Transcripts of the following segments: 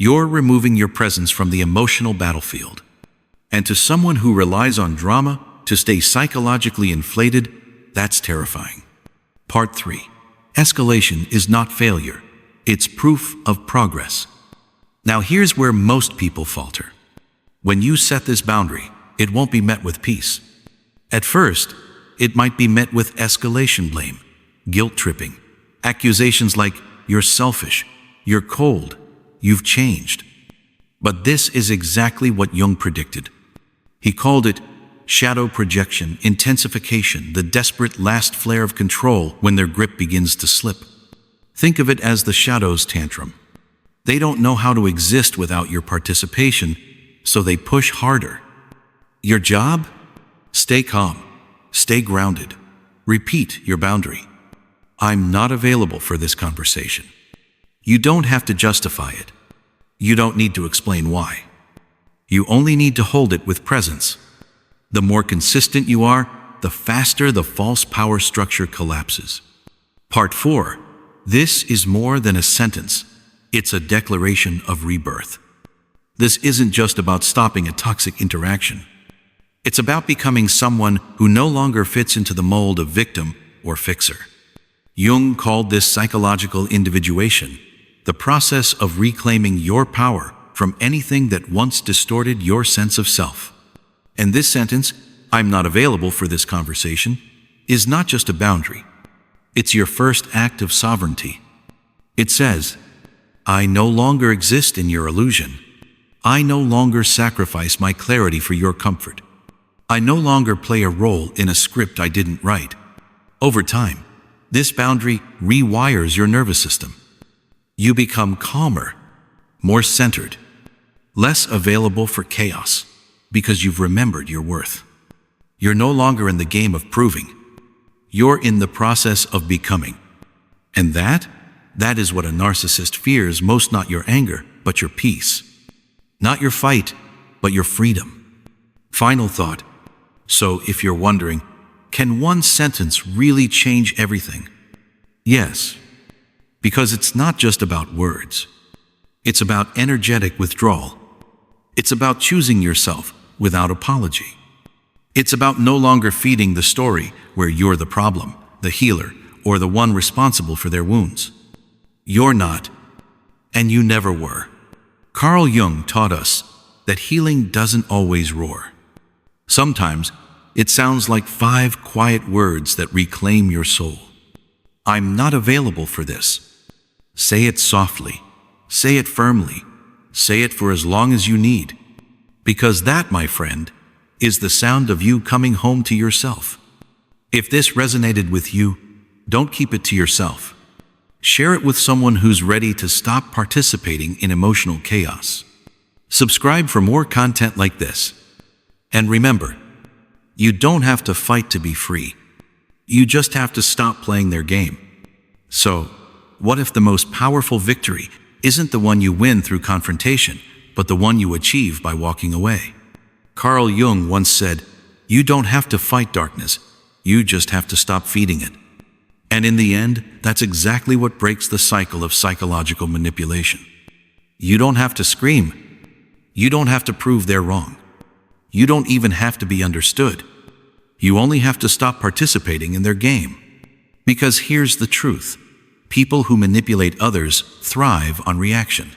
You're removing your presence from the emotional battlefield. And to someone who relies on drama to stay psychologically inflated, that's terrifying. Part 3. Escalation is not failure. It's proof of progress. Now here's where most people falter. When you set this boundary, it won't be met with peace. At first, it might be met with escalation blame, guilt-tripping, accusations like, "You're selfish, you're cold, you've changed." But this is exactly what Jung predicted. He called it shadow projection, intensification, the desperate last flare of control when their grip begins to slip. Think of it as the shadow's tantrum. They don't know how to exist without your participation, so they push harder. Your job? Stay calm, stay grounded. Repeat your boundary. I'm not available for this conversation. You don't have to justify it. You don't need to explain why. You only need to hold it with presence. The more consistent you are, the faster the false power structure collapses. Part 4. This is more than a sentence. It's a declaration of rebirth. This isn't just about stopping a toxic interaction. It's about becoming someone who no longer fits into the mold of victim or fixer. Jung called this psychological individuation, the process of reclaiming your power from anything that once distorted your sense of self. And this sentence, "I'm not available for this conversation," is not just a boundary. It's your first act of sovereignty. It says, "I no longer exist in your illusion. I no longer sacrifice my clarity for your comfort. I no longer play a role in a script I didn't write." Over time, this boundary rewires your nervous system. You become calmer, more centered, less available for chaos, because you've remembered your worth. You're no longer in the game of proving. You're in the process of becoming. And that is what a narcissist fears most, not your anger, but your peace. Not your fight, but your freedom. Final thought. So if you're wondering, can one sentence really change everything? Yes, because it's not just about words. It's about energetic withdrawal. It's about choosing yourself without apology. It's about no longer feeding the story where you're the problem, the healer, or the one responsible for their wounds. You're not, and you never were. Carl Jung taught us that healing doesn't always roar. Sometimes it sounds like 5 quiet words that reclaim your soul. I'm not available for this. Say it softly. Say it firmly. Say it for as long as you need. Because that, my friend, is the sound of you coming home to yourself. If this resonated with you, don't keep it to yourself. Share it with someone who's ready to stop participating in emotional chaos. Subscribe for more content like this. And remember, you don't have to fight to be free. You just have to stop playing their game. So, what if the most powerful victory isn't the one you win through confrontation, but the one you achieve by walking away? Carl Jung once said, "You don't have to fight darkness, you just have to stop feeding it." And in the end, that's exactly what breaks the cycle of psychological manipulation. You don't have to scream. You don't have to prove they're wrong. You don't even have to be understood. You only have to stop participating in their game. Because here's the truth. People who manipulate others thrive on reaction.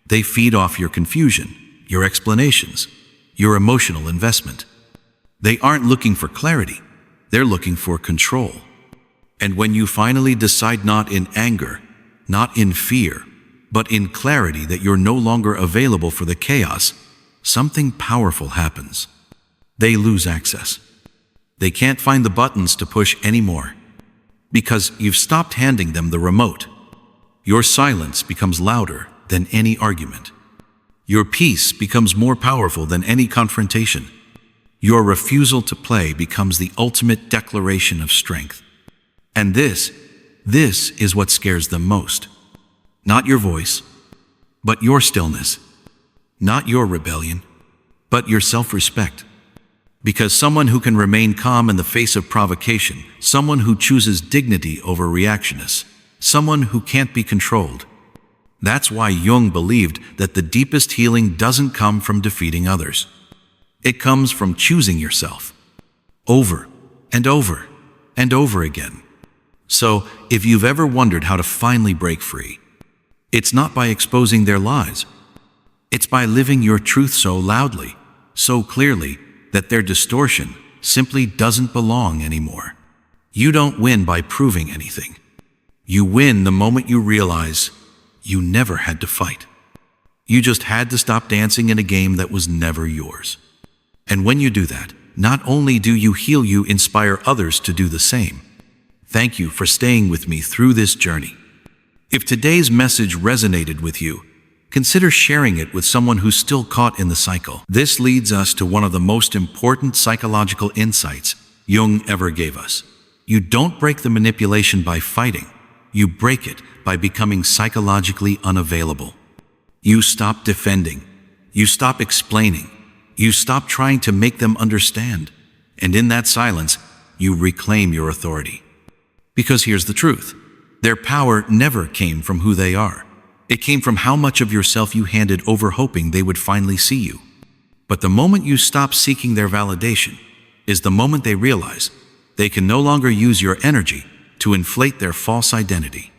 They feed off your confusion, your explanations, your emotional investment. They aren't looking for clarity. They're looking for control. And when you finally decide, not in anger, not in fear, but in clarity, that you're no longer available for the chaos, something powerful happens. They lose access. They can't find the buttons to push anymore. Because you've stopped handing them the remote. Your silence becomes louder than any argument. Your peace becomes more powerful than any confrontation. Your refusal to play becomes the ultimate declaration of strength. And this is what scares them most. Not your voice, but your stillness. Not your rebellion, but your self-respect. Because someone who can remain calm in the face of provocation, someone who chooses dignity over reactionness, someone who can't be controlled, That's why Jung believed that the deepest healing doesn't come from defeating others. It comes from choosing yourself, over and over and over again. So, if you've ever wondered how to finally break free, it's not by exposing their lies. It's by living your truth so loudly, so clearly, that their distortion simply doesn't belong anymore. You don't win by proving anything. You win the moment you realize you never had to fight. You just had to stop dancing in a game that was never yours. And when you do that, not only do you heal, you inspire others to do the same. Thank you for staying with me through this journey. If today's message resonated with you, consider sharing it with someone who's still caught in the cycle. This leads us to one of the most important psychological insights Jung ever gave us. You don't break the manipulation by fighting. You break it by becoming psychologically unavailable. You stop defending. You stop explaining. You stop trying to make them understand. And in that silence, you reclaim your authority. Because here's the truth. Their power never came from who they are. It came from how much of yourself you handed over, hoping they would finally see you. But the moment you stop seeking their validation is the moment they realize they can no longer use your energy to inflate their false identity.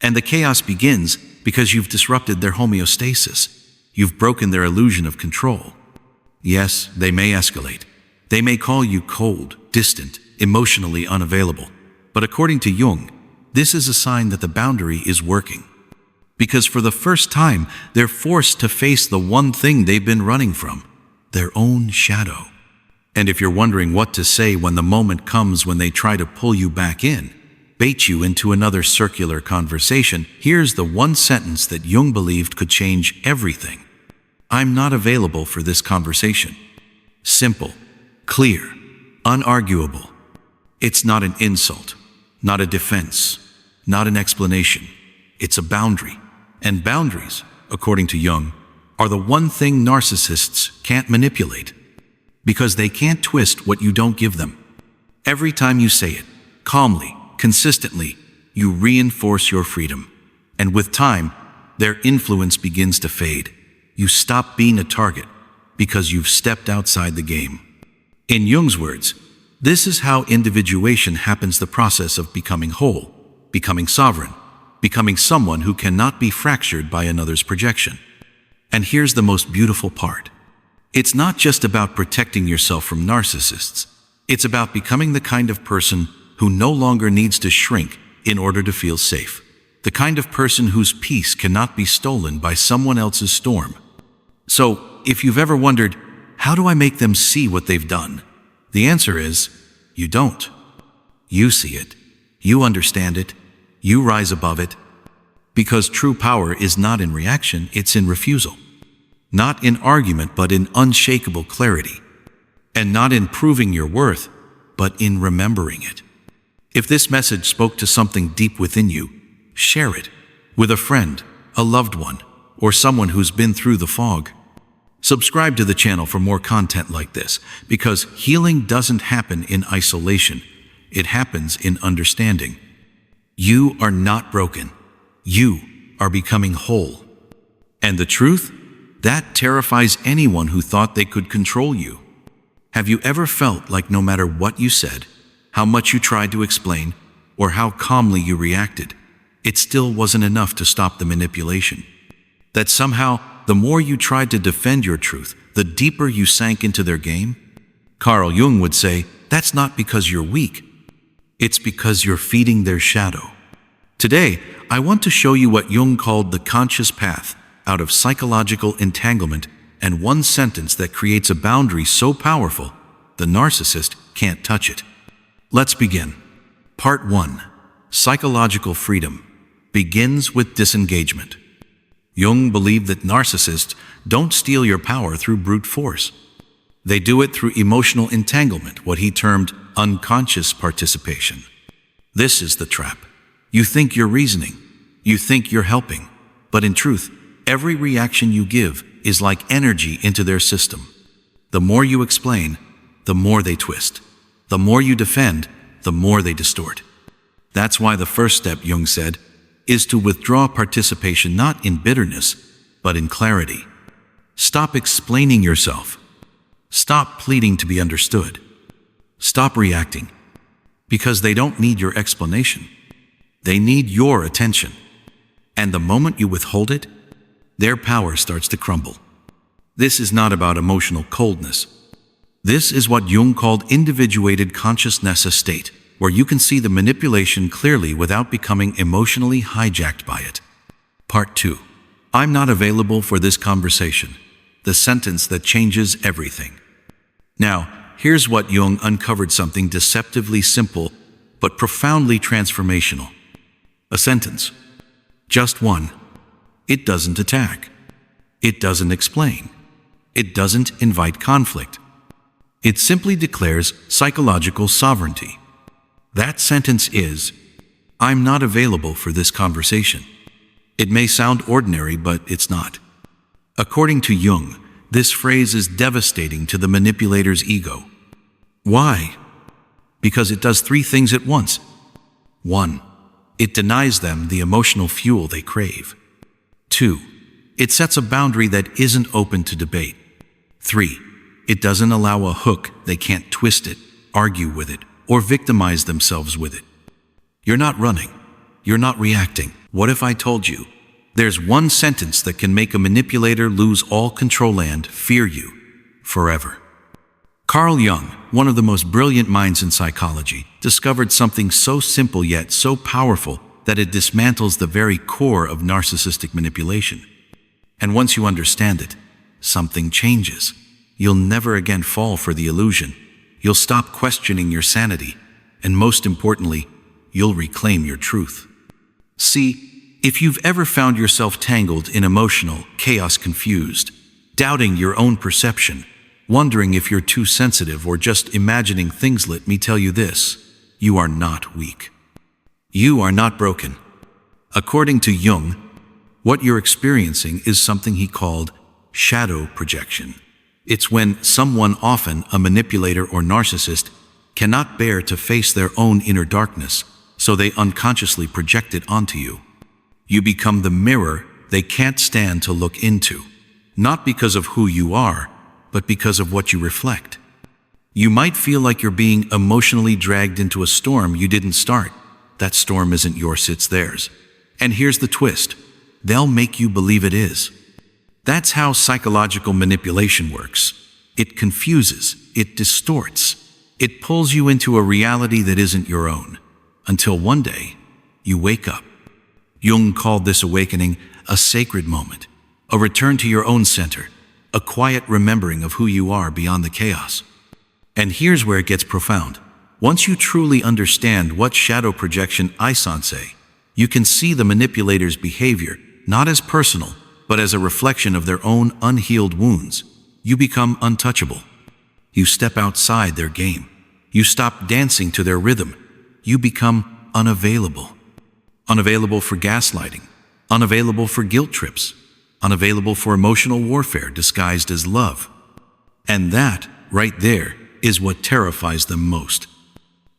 And the chaos begins because you've disrupted their homeostasis. You've broken their illusion of control. Yes, they may escalate. They may call you cold, distant, emotionally unavailable. But according to Jung, this is a sign that the boundary is working. Because for the first time, they're forced to face the one thing they've been running from, their own shadow. And if you're wondering what to say when the moment comes when they try to pull you back in, bait you into another circular conversation, here's the one sentence that Jung believed could change everything. I'm not available for this conversation. Simple, clear, unarguable. It's not an insult, not a defense, not an explanation. It's a boundary. And boundaries, according to Jung, are the one thing narcissists can't manipulate. Because they can't twist what you don't give them. Every time you say it, calmly, consistently, you reinforce your freedom. And with time, their influence begins to fade. You stop being a target because you've stepped outside the game. In Jung's words, this is how individuation happens, the process of becoming whole, becoming sovereign, becoming someone who cannot be fractured by another's projection. And here's the most beautiful part. It's not just about protecting yourself from narcissists. It's about becoming the kind of person who no longer needs to shrink in order to feel safe. The kind of person whose peace cannot be stolen by someone else's storm. So, if you've ever wondered, how do I make them see what they've done? The answer is, you don't. You see it. You understand it. You rise above it. Because true power is not in reaction, it's in refusal. Not in argument, but in unshakable clarity. And not in proving your worth, but in remembering it. If this message spoke to something deep within you, share it with a friend, a loved one, or someone who's been through the fog. Subscribe to the channel for more content like this, because healing doesn't happen in isolation. It happens in understanding. You are not broken. You are becoming whole. And the truth? That terrifies anyone who thought they could control you. Have you ever felt like no matter what you said, how much you tried to explain, or how calmly you reacted, it still wasn't enough to stop the manipulation? That somehow, the more you tried to defend your truth, the deeper you sank into their game? Carl Jung would say, that's not because you're weak. It's because you're feeding their shadow. Today, I want to show you what Jung called the conscious path out of psychological entanglement, and one sentence that creates a boundary so powerful, the narcissist can't touch it. Let's begin. Part 1. Psychological freedom begins with disengagement. Jung believed that narcissists don't steal your power through brute force. They do it through emotional entanglement, what he termed unconscious participation. This is the trap. You think you're reasoning. You think you're helping. But in truth, every reaction you give is like energy into their system. The more you explain, the more they twist. The more you defend, the more they distort. That's why the first step, Jung said, is to withdraw participation not in bitterness, but in clarity. Stop explaining yourself. Stop pleading to be understood. Stop reacting. Because they don't need your explanation. They need your attention. And the moment you withhold it, their power starts to crumble. This is not about emotional coldness. This is what Jung called individuated consciousness, a state where you can see the manipulation clearly without becoming emotionally hijacked by it. Part 2. I'm not available for this conversation. The sentence that changes everything. Now, here's what Jung uncovered, something deceptively simple but profoundly transformational. A sentence. Just one. It doesn't attack. It doesn't explain. It doesn't invite conflict. It simply declares psychological sovereignty. That sentence is, I'm not available for this conversation. It may sound ordinary, but it's not. According to Jung, this phrase is devastating to the manipulator's ego. Why? Because it does three things at once. 1. It denies them the emotional fuel they crave. 2. It sets a boundary that isn't open to debate. 3. It doesn't allow a hook they can't twist it, argue with it, or victimize themselves with it. You're not running. You're not reacting. What if I told you there's one sentence that can make a manipulator lose all control and fear you forever? Carl Jung, one of the most brilliant minds in psychology, discovered something so simple yet so powerful that it dismantles the very core of narcissistic manipulation. And once you understand it, something changes. You'll never again fall for the illusion. You'll stop questioning your sanity, and most importantly, you'll reclaim your truth. See, if you've ever found yourself tangled in emotional chaos, confused, doubting your own perception, wondering if you're too sensitive or just imagining things, let me tell you this: you are not weak. You are not broken. According to Jung, what you're experiencing is something he called shadow projection. It's when someone, often a manipulator or narcissist, cannot bear to face their own inner darkness, so they unconsciously project it onto you. You become the mirror they can't stand to look into, not because of who you are, but because of what you reflect. You might feel like you're being emotionally dragged into a storm you didn't start. That storm isn't yours, it's theirs. And here's the twist: they'll make you believe it is. That's how psychological manipulation works. It confuses, it distorts, it pulls you into a reality that isn't your own, until one day you wake up. Jung called this awakening a sacred moment, a return to your own center, a quiet remembering of who you are beyond the chaos. And here's where it gets profound. Once you truly understand what shadow projection is, you can see the manipulator's behavior not as personal, but as a reflection of their own unhealed wounds. You become untouchable. You step outside their game. You stop dancing to their rhythm. You become unavailable. Unavailable for gaslighting. Unavailable for guilt trips. Unavailable for emotional warfare disguised as love. And that, right there, is what terrifies them most.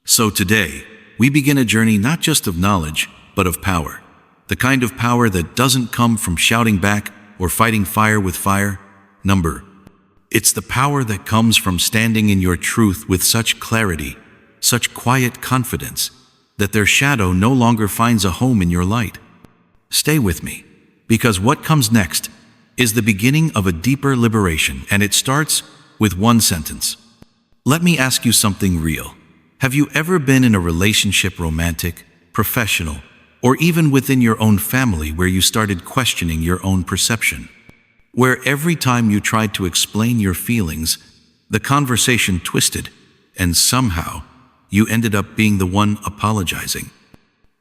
So today, we begin a journey not just of knowledge, but of power. The kind of power that doesn't come from shouting back or fighting fire with fire. It's the power that comes from standing in your truth with such clarity, such quiet confidence, that their shadow no longer finds a home in your light. Stay with me, because what comes next is the beginning of a deeper liberation, and it starts with one sentence. Let me ask you something real. Have you ever been in a relationship, romantic, professional, or even within your own family, where you started questioning your own perception? Where every time you tried to explain your feelings, the conversation twisted, and somehow you ended up being the one apologizing?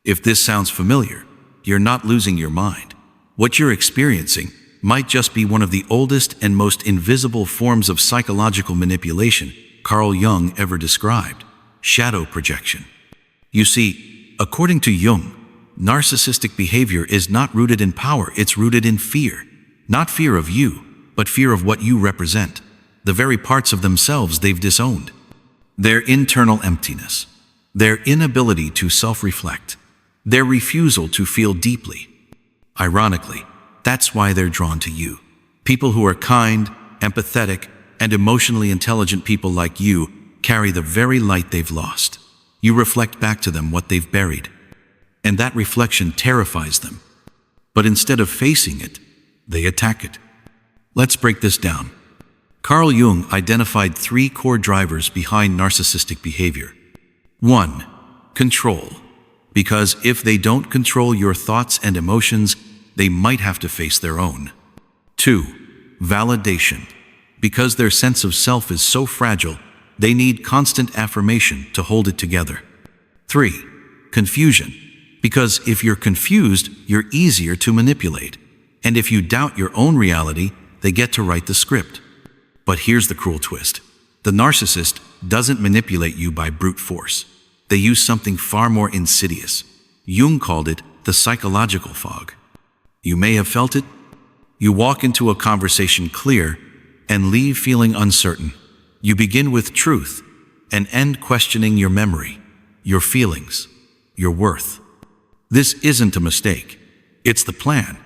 If this sounds familiar, you're not losing your mind. What you're experiencing might just be one of the oldest and most invisible forms of psychological manipulation Carl Jung ever described: shadow projection. You see, according to Jung, narcissistic behavior is not rooted in power, it's rooted in fear. Not fear of you, but fear of what you represent, the very parts of themselves they've disowned. Their internal emptiness, their inability to self-reflect, their refusal to feel deeply. Ironically, that's why they're drawn to you. People who are kind, empathetic, and emotionally intelligent people like you carry the very light they've lost. You reflect back to them what they've buried, and that reflection terrifies them. But instead of facing it, they attack it. Let's break this down. Carl Jung identified 3 core drivers behind narcissistic behavior. 1. Control. Because if they don't control your thoughts and emotions, they might have to face their own. 2. Validation. Because their sense of self is so fragile, they need constant affirmation to hold it together. 3. Confusion. Because if you're confused, you're easier to manipulate. And if you doubt your own reality, they get to write the script. But here's the cruel twist. The narcissist doesn't manipulate you by brute force. They use something far more insidious. Jung called it the psychological fog. You may have felt it. You walk into a conversation clear and leave feeling uncertain. You begin with truth and end questioning your memory, your feelings, your worth. This isn't a mistake. It's the plan.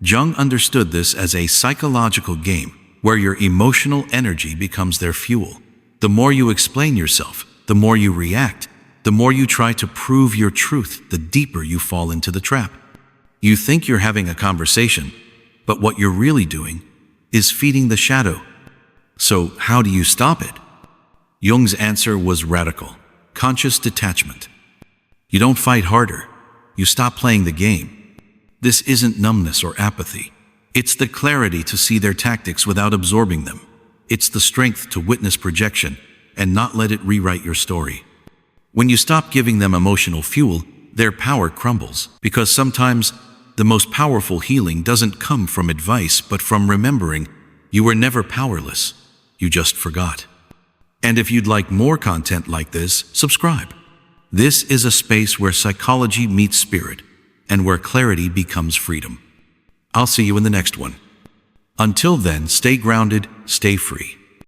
Jung understood this as a psychological game where your emotional energy becomes their fuel. The more you explain yourself, the more you react, the more you try to prove your truth, the deeper you fall into the trap. You think you're having a conversation, but what you're really doing is feeding the shadow. So how do you stop it? Jung's answer was radical: conscious detachment. You don't fight harder. You stop playing the game. This isn't numbness or apathy. It's the clarity to see their tactics without absorbing them. It's the strength to witness projection and not let it rewrite your story. When you stop giving them emotional fuel, their power crumbles, because sometimes the most powerful healing doesn't come from advice, but from remembering you were never powerless. You just forgot. And if you'd like more content like this, subscribe. This is a space where psychology meets spirit and where clarity becomes freedom. I'll see you in the next one. Until then, stay grounded, stay free.